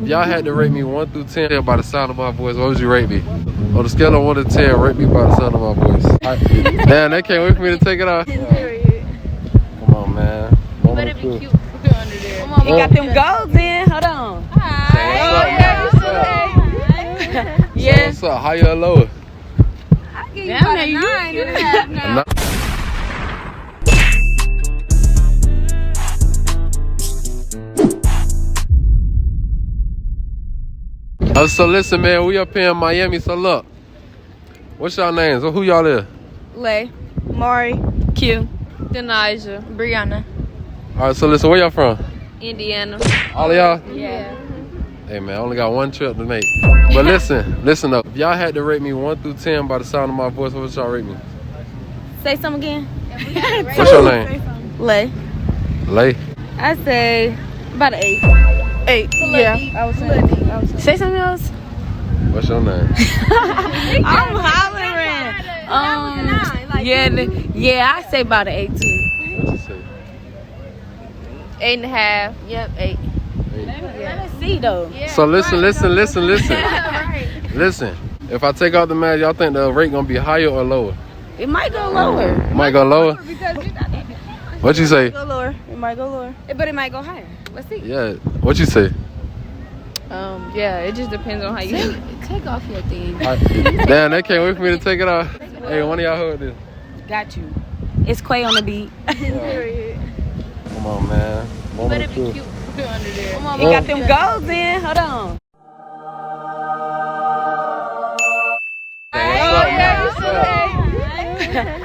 If y'all had to rate me 1 through 10 by the sound of my voice, what would you rate me? On the scale of 1 to 10, rate me by the sound of my voice. Damn, they can't wait for me to take it off. Come on, man. You better be cute under there. Come on, you got them golds in. Hold on. Hi. Yeah. What's up? Higher or lower? I'll give you about a 9. You have now. So listen, man, we up here in Miami, so look. What's y'all names? Who y'all is? Lay, Mari, Q, Denasia, Brianna. All right, so listen, where y'all from? Indiana. All of y'all? Yeah. Hey, man, I only got one trip to make. But listen up. If y'all had to rate me 1 through 10 by the sound of my voice, what would y'all rate me? Say something again. What's your name? Lay. Lay. I say about an 8. 8. Yeah. I was saying. Say something else. What's your name? I'm hollering. Yeah, I say about an 8 too. What you say? 8.5. Yep, 8. Let's see though. Yeah, So listen. Listen. If I take out the mask, y'all think the rate gonna be higher or lower? It might go lower. It might go lower? What you say? It might go lower. It might go lower. But it might go higher. Let's see. Yeah. What you say? Yeah, it just depends on how you take off your thing. Damn, they can't wait for me to take it off. Hey, one of y'all hold this. Got you. It's Quay on the beat. Come on, man. You better be cute under there. Come on, you got them golds in. Hold on.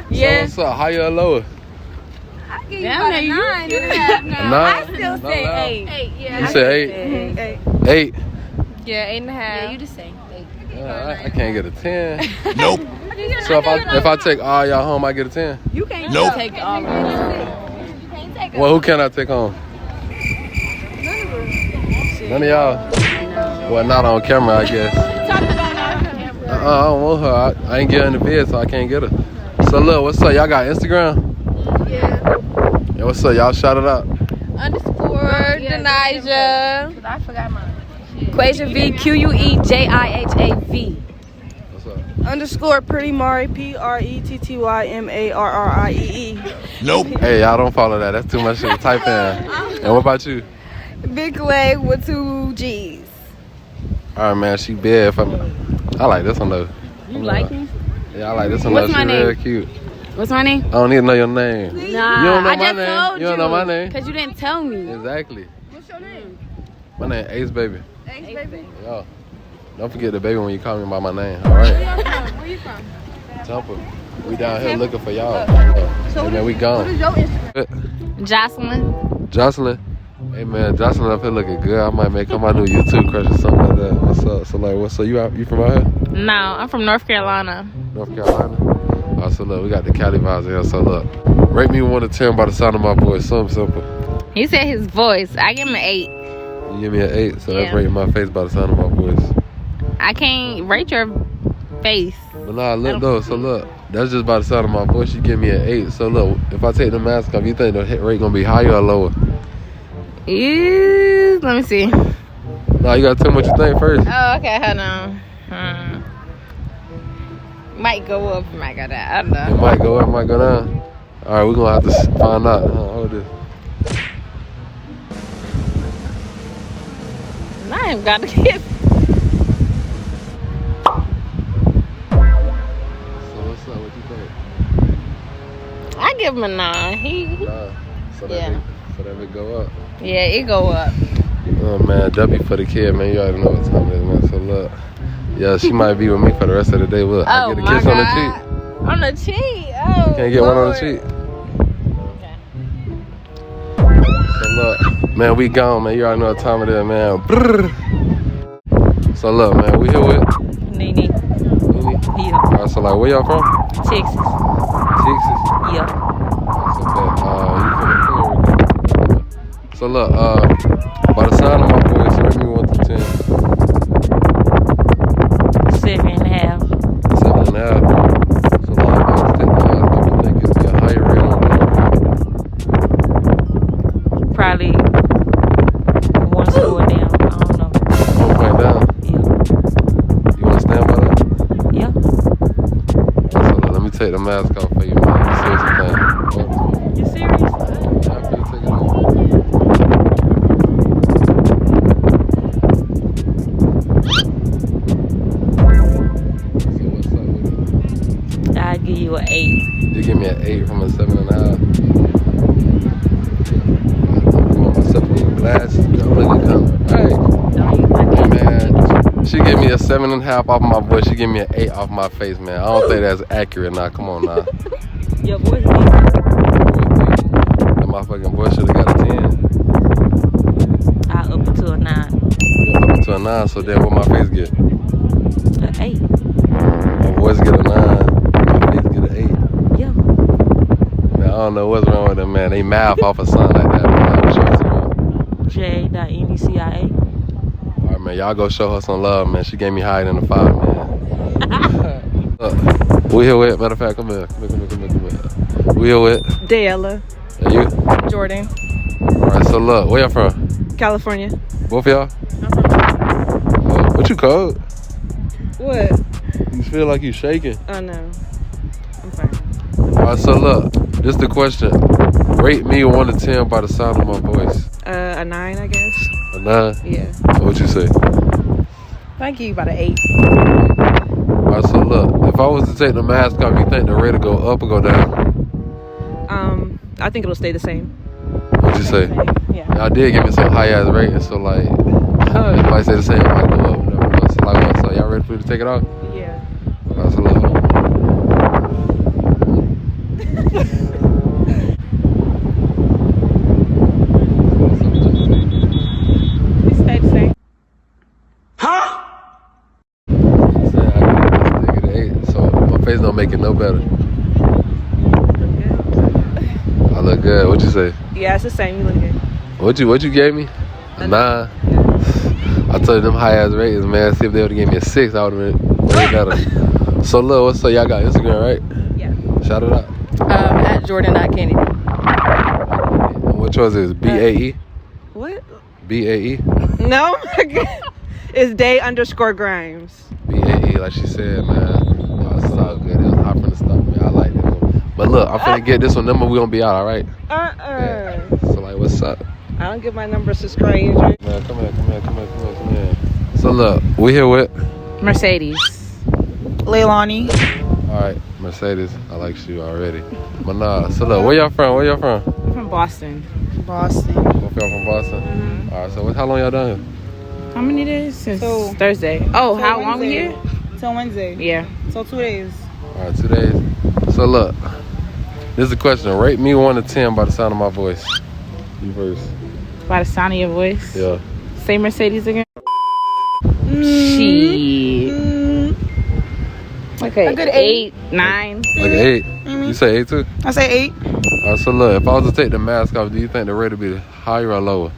Yeah. So what's up? Higher or lower? I'll give you about a 9. You have now. 9? I still say 8. 8, yeah. You said 8? 8? Yeah, 8.5. Yeah, you the same. 8. I can't get a 10. Nope. So if I take all y'all home, I get a 10? You can't take all of them. Well, who can I take home? None of y'all? Well, not on camera, I guess. I don't want her. I ain't getting in the bed, so I can't get her. So look, what's up? Y'all got Instagram? Yeah, what's up? Y'all shout it out. _ Denasia. I forgot mine. Quasia V, QUEJIHAV. What's up? _ Pretty Mari, PRETTYMARRIEE. Nope. Hey, y'all don't follow that. That's too much to type in. And what about you? Big leg with 2 G's. All right, man. She bad. I like this one though. You like me? Yeah, I like this one. What's though. my She name? real cute. What's my name? I don't need to know your name. Nah, You don't know I my just name. told You don't know my name. Because you didn't tell me. Exactly. What's your name? My name Ace Baby. Ace Baby. Yeah. Don't forget the baby when you call me by my name. All right. Where you from? Tampa. We down here looking for y'all. Hey, man, we What gone. is your Instagram? Jocelyn. Jocelyn. Hey man, Jocelyn up here looking good. I might make her my new YouTube crush or something like that. What's up? So like, what's up? You from out here? No, I'm from North Carolina. North Carolina? Oh, so look, we got the Cali vibes here. So look, rate me 1 to 10 by the sound of my voice. Something simple. He said his voice. I give him an 8. You give me an 8, so that's Yeah. rating my face by the sound of my voice. I can't rate your face. But nah, look though. So look, that's just by the sound of my voice. You give me an 8. So look, if I take the mask off, you think the hit rate gonna be higher or lower? Let me see. Nah, you gotta tell me what you think first. Oh, okay, hold on. Might go up, might go down. I don't It know. might go up, might go down. All right, we're gonna have to find out. Hold this. I ain't got to get. So what's up? What you think? I give him a 9. Nah. So that Yeah. that it go up. Yeah, it go up. Oh man, W for the kid, man. You already know what time it is, man. So look, yeah, she might be with me for the rest of the day. Look, I get a kiss on the cheek. On the cheek? Oh, Can't get one on the cheek. So look, man, we gone, man. You already know what time it is, man. Brrr. So look, man, we here with Nene. Nene. Yeah. All right, so like, where y'all from? Texas. Texas. Yeah. So So look, by the sound of my voice, rate me 1 through 10. 7.5. 7.5. So like, I was thinking, I think it'd be a higher rate on that. Probably one score down. I don't know. take the mask off for you, man. See what you think. You serious? Yeah, I'm finna take it off. So what's up with it? I'll give you an 8. You give me an 8 from a 7.5. I want myself a little glasses. I'm looking kind of right. Don't use my Hey, name. man, she gave me a 7.5 off my voice. She gave me an 8 off my face, man. I don't think that's accurate now. Come on now. Your voice is That motherfucking voice should have got a 10. I'll up it to a 9. You up to a 9, so then what my face get? An 8. My voice get a 9. My face get an 8. Yeah. Man, I don't know what's wrong with them, man. They math off a son like that, man. I'm sure it's wrong. J.NECIA. All right, man. Y'all go show her some love, man. She gave me higher than a 5, man. We here with, matter of fact, come here. Come here. We here with. Dayla. And you? Jordan. All right, so look, where y'all from? California. Both of y'all? What you called? What? You feel like you shaking. Oh no. I'm fine. All right, so look, this the question. Rate me 1 to 10 by the sound of my voice. A 9, I guess. A 9? Yeah. What'd you say? I give you about an 8. All right, so look, if I was to take the mask off, you think the rate will go up or go down? I think it'll stay the same. What'd you say? Yeah. Y'all did give me some high ass ratings, so like, if I say the same, it might go up. Never know. So like what? So y'all ready for me to take it off? Yeah. All right, so look. It stayed the same. So my face don't make it no better. I look good. What'd you say? Yeah, it's the same. You look good. What you gave me? A 9. I told you them high ass ratings, man. See if they would've gave me a 6, I would've been way better. So look, what's up? Y'all got Instagram, right? Yeah. Shout it out. At Jordan.Kennedy. And what yours is? BAE? What? BAE? No. It's Day_Grimes. BAE, like she said, man. Yo, it's all good. It was hot from the start, man. I like this one. But look, I'm finna get this one. Number we gonna be out, all right? Yeah. So like, what's up? I don't give my numbers to strangers. Man, come here. So look, we here with. Mercedes. Leilani. All right, Mercedes. I like you already. But nah, so look, where y'all from? I'm from Boston. Boston. Both y'all from Boston? All right, so how long y'all done here? How many days? Since So- Thursday. Oh, how long we Wednesday. here? Till Wednesday. Yeah. So 2 days. All right, 2 days. So look, this is a question. Rate me 1 to 10 by the sound of my voice. You first. By the sound of your voice. Yeah. Say Mercedes again. Shit. Okay. A good 8. 9. Like an 8. You say 8 too? I say 8. All right, so look, if I was to take the mask off, do you think the rate would be higher or lower?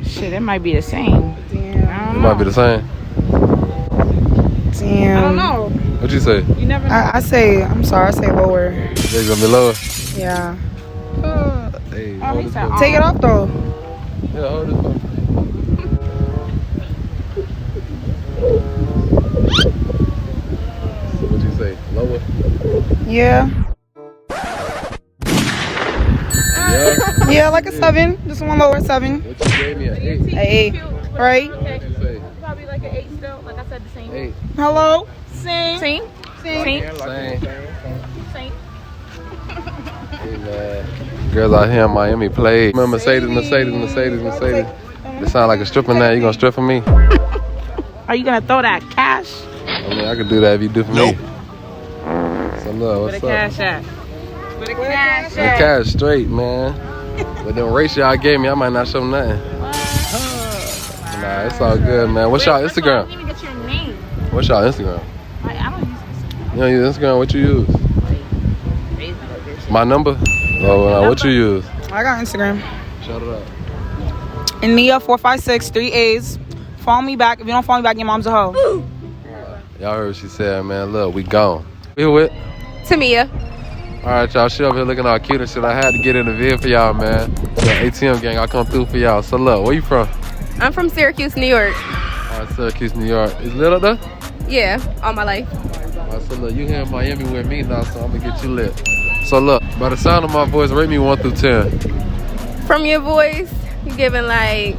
Shit, it might be the same. Damn. I don't It know. might be the same. Damn. I don't know. What you say? You never know. I say lower. They gonna be lower? Yeah. Hey, Oh, hold he this said, phone. Take it off though. Yeah, hold this phone. So what you say? Lower? Yeah. Yeah. Yeah, like a 7. Just one lower 7. What you gave me? An 8. A 8. Right? What you say? Probably like an 8 still. Like I said, the same. 8. Hello? Same. Same. Same. Same. Hey man, girls out here in Miami play. Remember Mercedes. They sound like a stripper now. You gonna strip for me? Are you gonna throw that cash? I mean, I could do that if you do for me. So look, Where what's the up? cash at? Where the cash The cash straight, man. But then ratio y'all gave me, I might not show nothing. Nah, it's all good, man. What's y'all Instagram? I didn't even get your name. What's y'all Instagram? I don't use Instagram. You don't use Instagram? What you use? My number? Oh, what you use? I got Instagram. Shout it out. Nia456, 3 A's. Follow me back. If you don't follow me back, your mom's a hoe. Y'all heard what she said, man. Look, we gone. We here with? Tamia. All right, y'all. She over here looking all cute and shit. I had to get in the vid for y'all, man. The ATM gang, I come through for y'all. So look, where you from? I'm from Syracuse, New York. All right, Syracuse, New York. Is it lit up there? Yeah, all my life. All Alright, so look, you here in Miami with me now, so I'm gonna get you lit. So look, by the sound of my voice, rate me 1 through 10. From your voice, you giving like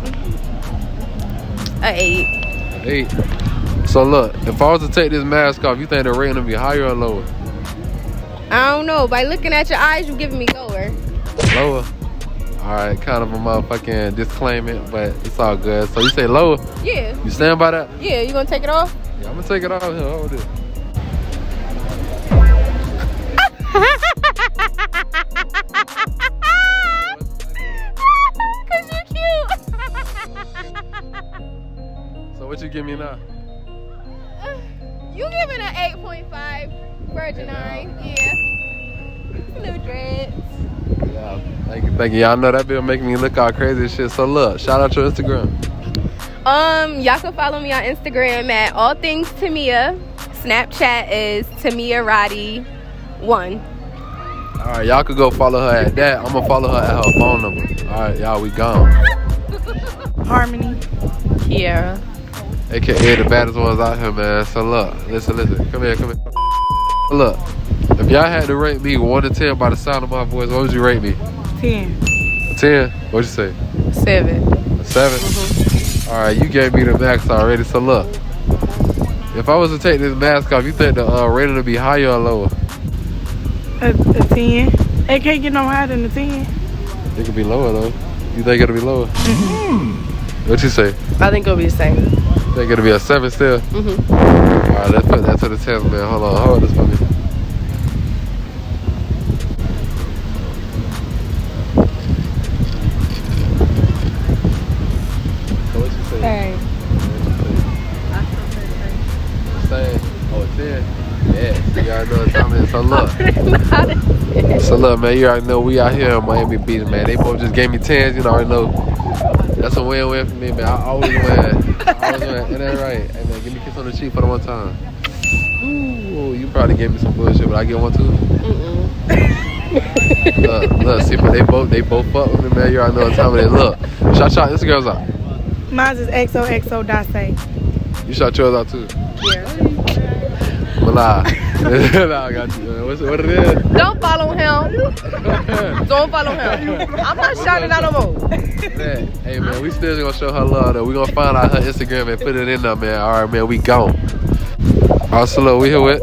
an 8. An 8. So look, if I was to take this mask off, you think the rating would be higher or lower? I don't know. By looking at your eyes, you giving me lower. Lower. Alright, kind of a motherfucking disclaimer, but it's all good. So you say lower? Yeah. You stand by that? Yeah, you gonna take it off? Yeah, I'm gonna take it off here. Hold it. Cause you're cute. So what you give me now? You giving an 8.5 Virgin Eye. Yeah. Little dreads. Yeah, thank you. Y'all know that bill making me look all crazy and shit. So look, shout out your Instagram. Y'all can follow me on Instagram at all things Tamia. Snapchat is Tamia Roddy 1. Alright, y'all could go follow her at that. I'm gonna follow her at her phone number. Alright, y'all, we gone. Harmony. Kiara. AKA the baddest ones out here, man. So look, listen. Come here. Look, if y'all had to rate me 1 to 10 by the sound of my voice, what would you rate me? 10. 10? What'd you say? 7. 7? Alright, you gave me the max already. So look, if I was to take this mask off, you think the rating would be higher or lower? A 10. It can't get no higher than a 10. It could be lower though. You think it'll be lower? What you say? I think it'll be the same. Think it'll be a 7 still? Alright, let's put that to the test, man. Hold this for me. So what you say? Same. Oh, 10? Yeah, you already know what time it is. So look, man, you already know we out here in Miami Beach, man. They both just gave me 10s, you know, I already know. That's a win-win for me, man. I always win. Ain't that right? Hey, man, give me a kiss on the cheek for the one time. Ooh, you probably gave me some bullshit, but I get one too. Look, see, but they both fuck with me, man. You already know what time it is. Look, shout Instagram's out. Mine is XOXO.say. You shout yours out too. Yeah. Nah, I got you. Man. What it is? Don't follow him. Don't follow him. I'm not shouting out no more. Hey man, we still gonna show her love though. We gonna find out her Instagram and put it in there, man. All right, man, we gone. All right, so look, we here with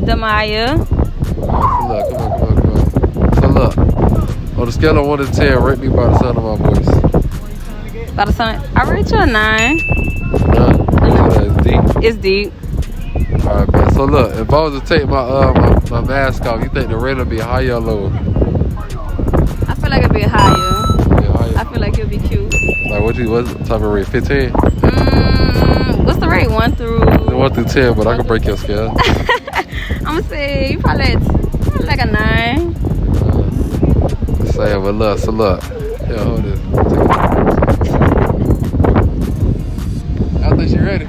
Damaya. All right, so look, come on. So look, on the scale of 1 to 10, rate me by the sound of my voice. By the sound, I rate you a 9. It's deep. It's deep. All right, man. So look, if I was to take my mask off, you think the rating would be higher or lower? I feel like it'd be higher. Yeah, higher. I feel like it'll be cute. Like what type of rate? 15? What's the rate? 1 through 1 through 10, but I can break your scale. I'm gonna say you probably like a 9. Say, but look, so look. Yeah, hold this. I think she ready.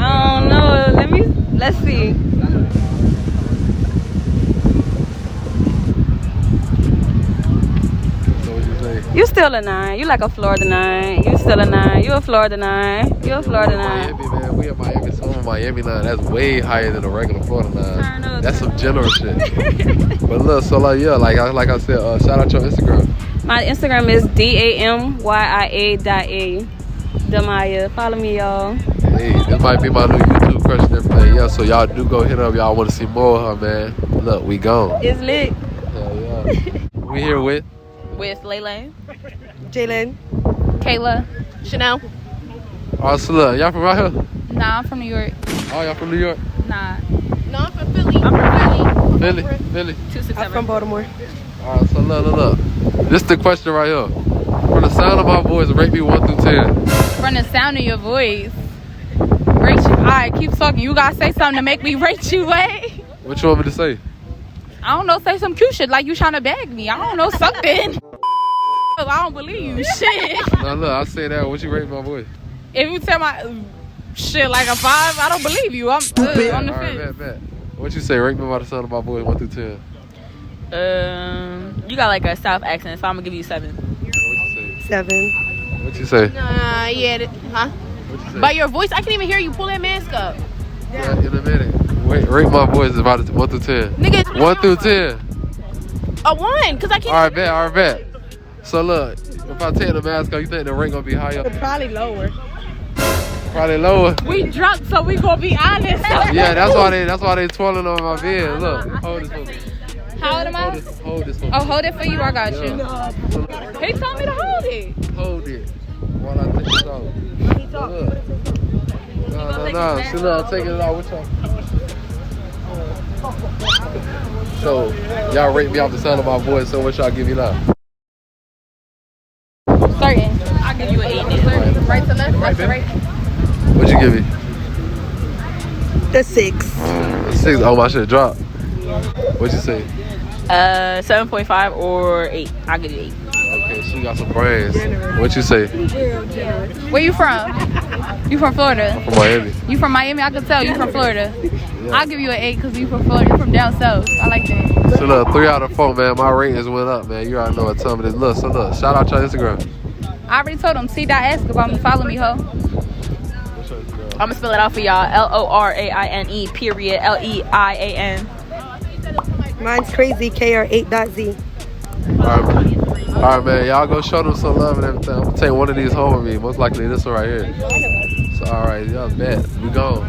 I don't know. Let's see. So what you say? You still a 9. You like a Florida 9. You still a 9. You a Florida 9. You a Florida 9. Miami, man. We in Miami. So I'm a Miami 9. That's way higher than a regular Florida 9. That's some general shit. But look, so like, yeah, like I said, shout out your Instagram. My Instagram is DAMYIA.A. Damaya. Follow me, y'all. Hey, this might be my new YouTube crush and everything. Yeah, so y'all do go hit up. Y'all want to see more of her, man. Look, we gone. It's lit. Hell yeah. We here with Lele, Jalen. Kayla, Chanel. Oh, so look, y'all from right here? Nah, I'm from New York. Oh, y'all from New York? Nah. No, I'm from Philly. I'm from Philly. 267. I'm from Baltimore. All right, so look. This the question right here. From the sound of my voice, rate me 1 through 10. From the sound of your voice, rate you. Alright, keep talking. You gotta say something to make me rate you, eh? What you want me to say? I don't know, say some cute shit like you trying to bag me. I don't know, something. I don't believe you. Shit. No, look, I say that. What you rate my voice? If you tell my shit like a 5, I don't believe you. I'm on the fence. Bet. What you say? Rate me by the sound of my voice, 1 through 10. You got like a South accent, so I'm gonna give you 7. What you say? 7. What you say? Yeah, huh? What you say? By your voice, I can't even hear you. Pull that mask up. Yeah, in a minute. Wait, rate my voice about 1 through 10. Nigga, 1 through 10. a 1, because I can't. All right, bet. So look, if I take the mask off, you think the rate gonna be higher? Probably lower. Probably lower. We drunk, so we gonna be honest. Yeah, that's why they twirling on my bed. Look, hold this for me. How old am I? Hold this for me. Oh, hold it for you. I got you. Yeah. He told me to hold it. Hold it while I take this off. Look. No. See, look, I'm taking it off with y'all. So, y'all rate me off the sound of my voice. So, what y'all give me now? Certain. I'll give you an 8. Right to left, left to right. What'd you give me? The 6. 6. Oh, my shit dropped. What'd you say? 7.5 or 8. I'll give you 8. Okay, she got some brains. What you say? Where you from? You from Florida? From Miami. You from Miami? I can tell you from Florida. Yeah. I'll give you an 8 because you from Florida. You from down south. I like that. So look, 3 out of 4, man. My ratings went up, man. You already know what time it is. Look, shout out your Instagram. I already told him. T.ask about me. Follow me, ho. I'm gonna spell it out for y'all. LORAINE period LEIAN. Mine's crazy. KR8.Z. All right, man. Y'all go show them some love and everything. I'm gonna take one of these home with me. Most likely this one right here. So, all right, y'all bet. We gone.